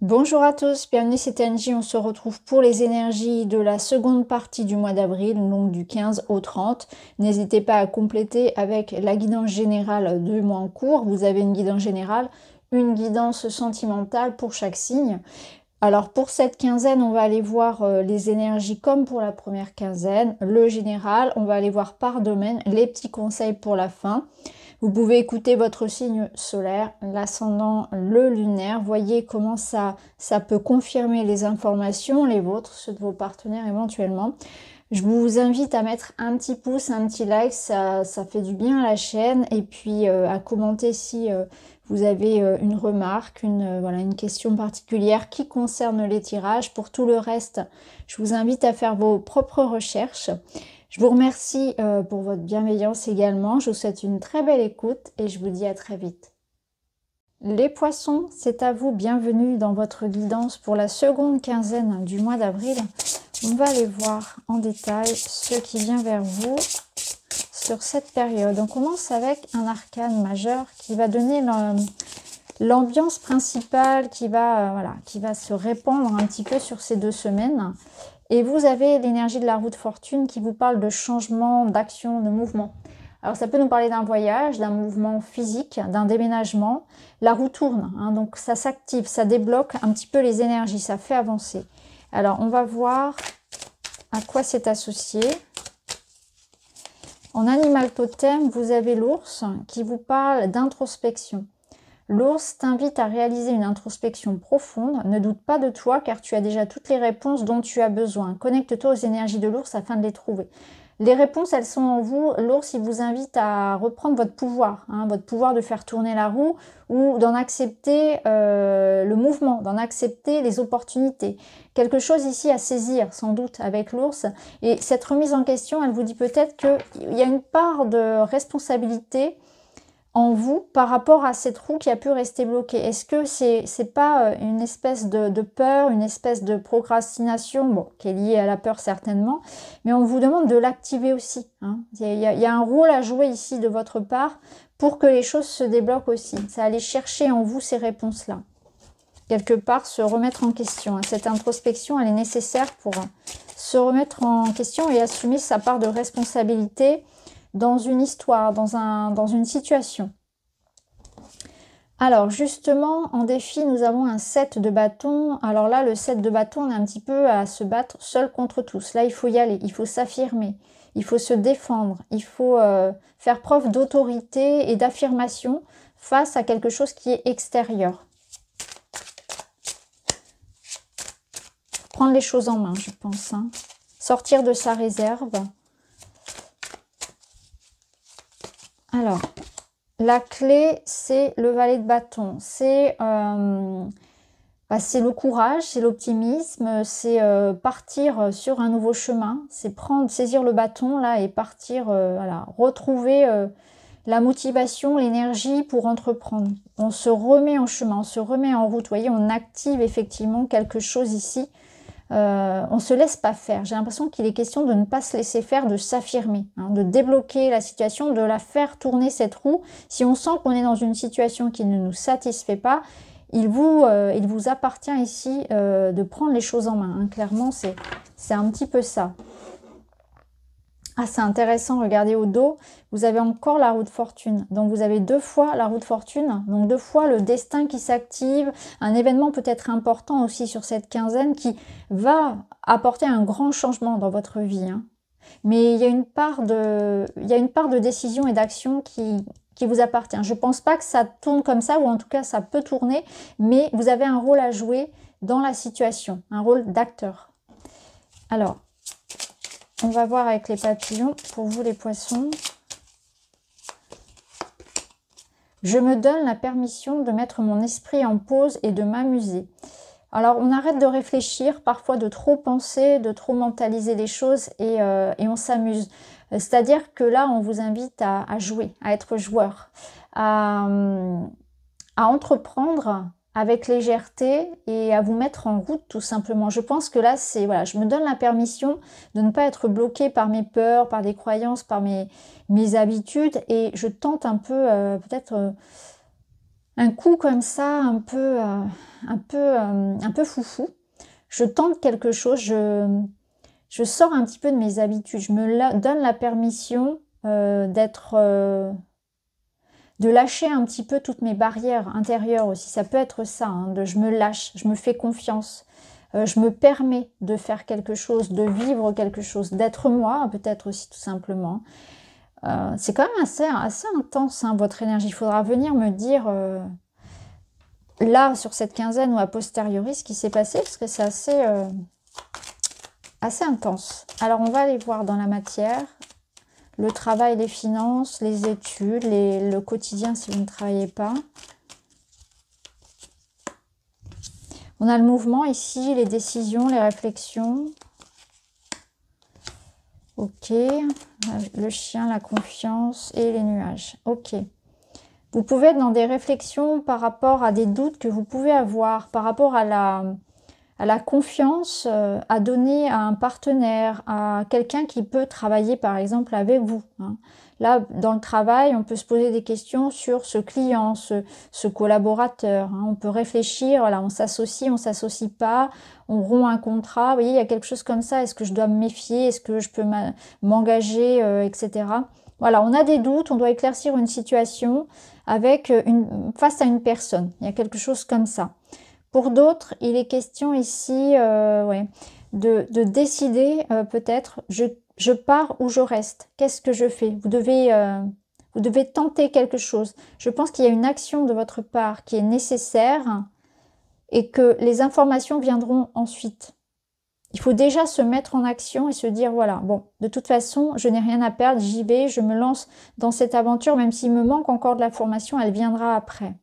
Bonjour à tous, bienvenue, c'est Angie. On se retrouve pour les énergies de la seconde partie du mois d'avril, donc du 15 au 30. N'hésitez pas à compléter avec la guidance générale du mois en cours. Vous avez une guidance générale, une guidance sentimentale pour chaque signe. Alors pour cette quinzaine, on va aller voir les énergies comme pour la première quinzaine, le général, on va aller voir par domaine, les petits conseils pour la fin. Vous pouvez écouter votre signe solaire, l'ascendant, le lunaire. Voyez comment ça peut confirmer les informations, les vôtres, ceux de vos partenaires éventuellement. Je vous invite à mettre un petit pouce, un petit like, ça fait du bien à la chaîne. Et puis à commenter si vous avez une remarque, une question particulière qui concerne les tirages. Pour tout le reste, je vous invite à faire vos propres recherches. Je vous remercie pour votre bienveillance également. Je vous souhaite une très belle écoute et je vous dis à très vite. Les poissons, c'est à vous. Bienvenue dans votre guidance pour la seconde quinzaine du mois d'avril. On va aller voir en détail ce qui vient vers vous sur cette période. On commence avec un arcane majeur qui va donner l'ambiance principale qui va se répandre un petit peu sur ces 2 semaines. Et vous avez l'énergie de la roue de fortune qui vous parle de changement, d'action, de mouvement. Alors ça peut nous parler d'un voyage, d'un mouvement physique, d'un déménagement. La roue tourne, hein, donc ça s'active, ça débloque un petit peu les énergies, ça fait avancer. Alors on va voir à quoi c'est associé. En animal totem, vous avez l'ours qui vous parle d'introspection. L'ours t'invite à réaliser une introspection profonde. Ne doute pas de toi car tu as déjà toutes les réponses dont tu as besoin. Connecte-toi aux énergies de l'ours afin de les trouver. Les réponses, elles sont en vous. L'ours, il vous invite à reprendre votre pouvoir. Votre pouvoir de faire tourner la roue ou d'en accepter le mouvement, d'en accepter les opportunités. Quelque chose ici à saisir, sans doute, avec l'ours. Et cette remise en question, elle vous dit peut-être qu'il y a une part de responsabilité en vous par rapport à cette roue qui a pu rester bloquée. Est-ce que c'est pas une espèce de peur, une espèce de procrastination, bon, qui est liée à la peur certainement, mais on vous demande de l'activer aussi. Il y a un rôle à jouer ici de votre part pour que les choses se débloquent aussi. C'est aller chercher en vous ces réponses-là. Quelque part, se remettre en question. Cette introspection, elle est nécessaire pour se remettre en question et assumer sa part de responsabilité dans une histoire, dans une situation. Alors justement, en défi, nous avons un 7 de bâton. Alors là, le 7 de bâton, on est un petit peu à se battre seul contre tous. Là, il faut y aller, il faut s'affirmer, il faut se défendre, il faut faire preuve d'autorité et d'affirmation face à quelque chose qui est extérieur. Prendre les choses en main, je pense. Sortir de sa réserve. Alors, la clé, c'est le valet de bâton. C'est le courage, c'est l'optimisme, c'est partir sur un nouveau chemin. C'est saisir le bâton là et partir, retrouver la motivation, l'énergie pour entreprendre. On se remet en chemin, on se remet en route. Vous voyez, on active effectivement quelque chose ici. On ne se laisse pas faire. J'ai l'impression qu'il est question de ne pas se laisser faire, de s'affirmer, de débloquer la situation, de la faire tourner cette roue. Si on sent qu'on est dans une situation qui ne nous satisfait pas, il vous appartient ici de prendre les choses en main. Clairement, c'est un petit peu ça. Ah, c'est intéressant, regardez au dos, vous avez encore la roue de fortune. Donc vous avez 2 fois la roue de fortune, donc 2 fois le destin qui s'active, un événement peut-être important aussi sur cette quinzaine qui va apporter un grand changement dans votre vie. Mais il y a une part de décision et d'action qui vous appartient. Je ne pense pas que ça tourne comme ça, ou en tout cas ça peut tourner, mais vous avez un rôle à jouer dans la situation, un rôle d'acteur. Alors, on va voir avec les papillons, pour vous les poissons. Je me donne la permission de mettre mon esprit en pause et de m'amuser. Alors, on arrête de réfléchir, parfois de trop penser, de trop mentaliser les choses et on s'amuse. C'est-à-dire que là, on vous invite à jouer, à être joueur, à entreprendre avec légèreté et à vous mettre en route tout simplement. Je pense que là, c'est voilà, je me donne la permission de ne pas être bloquée par mes peurs, par des croyances, par mes habitudes et je tente un peu peut-être un coup comme ça, un peu foufou. Je tente quelque chose, je sors un petit peu de mes habitudes. Je me donne la permission de lâcher un petit peu toutes mes barrières intérieures aussi. Ça peut être ça, hein, je me lâche, je me fais confiance. Je me permets de faire quelque chose, de vivre quelque chose, d'être moi, peut-être aussi tout simplement. C'est quand même assez intense, hein, votre énergie. Il faudra venir me dire, là, sur cette quinzaine ou a posteriori, ce qui s'est passé, parce que c'est assez intense. Alors, on va aller voir dans la matière, le travail, les finances, les études, le quotidien si vous ne travaillez pas. On a le mouvement ici, les décisions, les réflexions. Ok. Le chien, la confiance et les nuages. Ok. Vous pouvez être dans des réflexions par rapport à des doutes que vous pouvez avoir, par rapport à la confiance à donner à un partenaire, à quelqu'un qui peut travailler par exemple avec vous. Hein. Là, dans le travail, on peut se poser des questions sur ce client, ce collaborateur. Hein. On peut réfléchir, voilà, on s'associe pas, on rompt un contrat. Vous voyez, il y a quelque chose comme ça. Est-ce que je dois me méfier? Est-ce que je peux m'engager, etc. Voilà, on a des doutes, on doit éclaircir une situation face à une personne. Il y a quelque chose comme ça. Pour d'autres, il est question ici de décider peut-être, je pars ou je reste. Qu'est-ce que je fais? Vous devez tenter quelque chose. Je pense qu'il y a une action de votre part qui est nécessaire et que les informations viendront ensuite. Il faut déjà se mettre en action et se dire, voilà, bon, de toute façon, je n'ai rien à perdre, j'y vais, je me lance dans cette aventure, même s'il me manque encore de la formation, elle viendra après.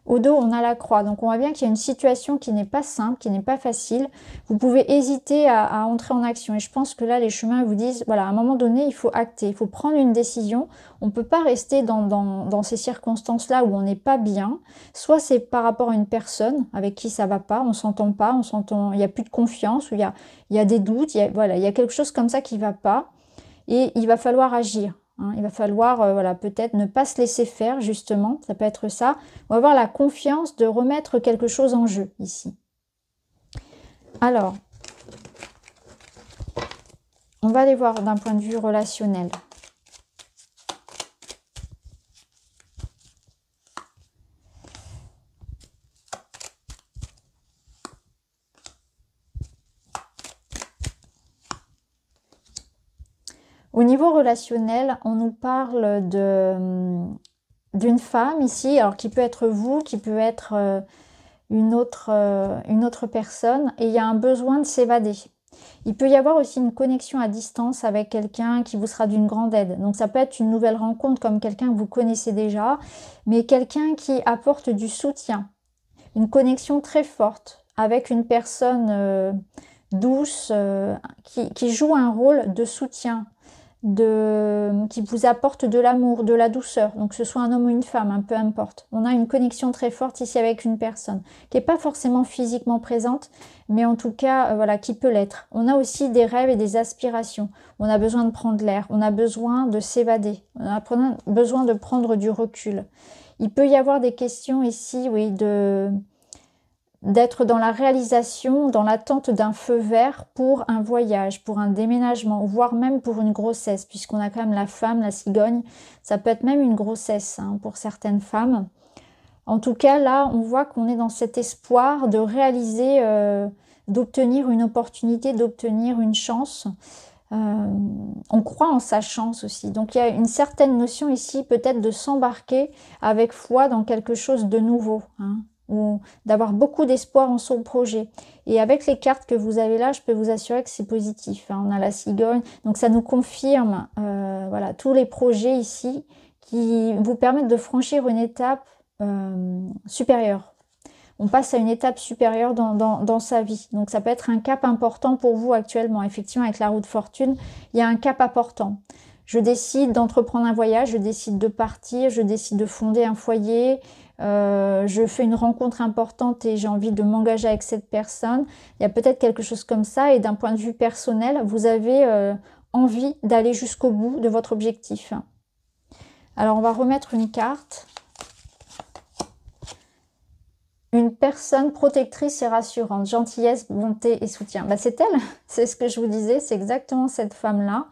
Au dos, on a la croix. Donc, on voit bien qu'il y a une situation qui n'est pas simple, qui n'est pas facile. Vous pouvez hésiter à entrer en action. Et je pense que là, les chemins vous disent, voilà, à un moment donné, il faut acter, il faut prendre une décision. On ne peut pas rester dans ces circonstances-là où on n'est pas bien. Soit c'est par rapport à une personne avec qui ça ne va pas, on ne s'entend pas, il n'y a plus de confiance, ou il y a des doutes, il y a quelque chose comme ça qui ne va pas. Et il va falloir agir. Hein, il va falloir peut-être ne pas se laisser faire, justement, ça peut être ça. On va avoir la confiance de remettre quelque chose en jeu, ici. Alors, on va aller voir d'un point de vue relationnel. Au niveau relationnel, on nous parle d'une femme ici, alors qui peut être vous, qui peut être une autre personne, et il y a un besoin de s'évader. Il peut y avoir aussi une connexion à distance avec quelqu'un qui vous sera d'une grande aide. Donc ça peut être une nouvelle rencontre comme quelqu'un que vous connaissez déjà, mais quelqu'un qui apporte du soutien, une connexion très forte avec une personne douce qui joue un rôle de soutien, qui vous apporte de l'amour, de la douceur, donc que ce soit un homme ou une femme, hein, peu importe. On a une connexion très forte ici avec une personne qui n'est pas forcément physiquement présente, mais en tout cas, voilà, qui peut l'être. On a aussi des rêves et des aspirations. On a besoin de prendre l'air, on a besoin de s'évader, on a besoin de prendre du recul. Il peut y avoir des questions ici, oui, d'être dans la réalisation, dans l'attente d'un feu vert pour un voyage, pour un déménagement, voire même pour une grossesse, puisqu'on a quand même la femme, la cigogne, ça peut être même une grossesse hein, pour certaines femmes. En tout cas, là, on voit qu'on est dans cet espoir de réaliser, d'obtenir une opportunité, d'obtenir une chance. On croit en sa chance aussi. Donc il y a une certaine notion ici peut-être de s'embarquer avec foi dans quelque chose de nouveau. Hein, ou d'avoir beaucoup d'espoir en son projet. Et avec les cartes que vous avez là, je peux vous assurer que c'est positif. Hein. On a la cigogne, donc ça nous confirme voilà, tous les projets ici qui vous permettent de franchir une étape supérieure. On passe à une étape supérieure dans sa vie. Donc ça peut être un cap important pour vous actuellement. Effectivement, avec la roue de fortune, il y a un cap important. Je décide d'entreprendre un voyage, je décide de partir, je décide de fonder un foyer, je fais une rencontre importante et j'ai envie de m'engager avec cette personne. Il y a peut-être quelque chose comme ça et d'un point de vue personnel, vous avez envie d'aller jusqu'au bout de votre objectif. Alors on va remettre une carte. Une personne protectrice et rassurante, gentillesse, bonté et soutien. Bah, c'est elle, c'est ce que je vous disais, c'est exactement cette femme-là.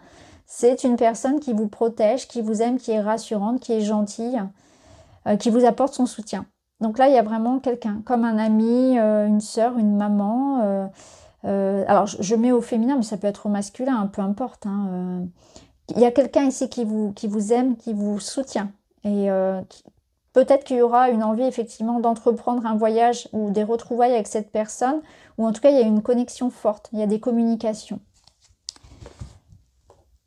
C'est une personne qui vous protège, qui vous aime, qui est rassurante, qui est gentille, qui vous apporte son soutien. Donc là, il y a vraiment quelqu'un, comme un ami, une sœur, une maman. Alors, je mets au féminin, mais ça peut être au masculin, hein, peu importe. Hein, il y a quelqu'un ici qui vous aime, qui vous soutient. Et peut-être qu'il y aura une envie effectivement d'entreprendre un voyage ou des retrouvailles avec cette personne, ou en tout cas il y a une connexion forte, il y a des communications.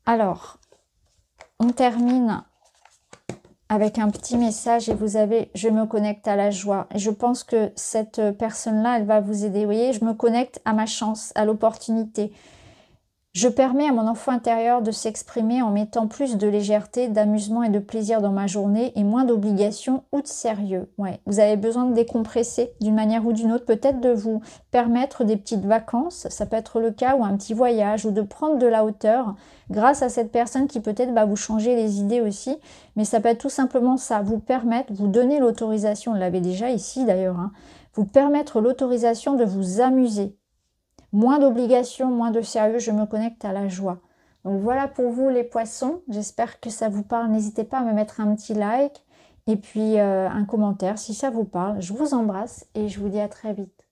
Alors, on termine avec un petit message et vous avez « Je me connecte à la joie ». Et je pense que cette personne-là, elle va vous aider. Vous voyez, je me connecte à ma chance, à l'opportunité. Je permets à mon enfant intérieur de s'exprimer en mettant plus de légèreté, d'amusement et de plaisir dans ma journée et moins d'obligations ou de sérieux. Ouais, vous avez besoin de décompresser d'une manière ou d'une autre, peut-être de vous permettre des petites vacances, ça peut être le cas, ou un petit voyage, ou de prendre de la hauteur grâce à cette personne qui peut-être va vous changer les idées aussi. Mais ça peut être tout simplement ça, vous permettre, vous donner l'autorisation, on l'avait déjà ici d'ailleurs, hein, vous permettre l'autorisation de vous amuser. Moins d'obligations, moins de sérieux, je me connecte à la joie. Donc voilà pour vous les poissons, j'espère que ça vous parle. N'hésitez pas à me mettre un petit like et puis un commentaire si ça vous parle. Je vous embrasse et je vous dis à très vite.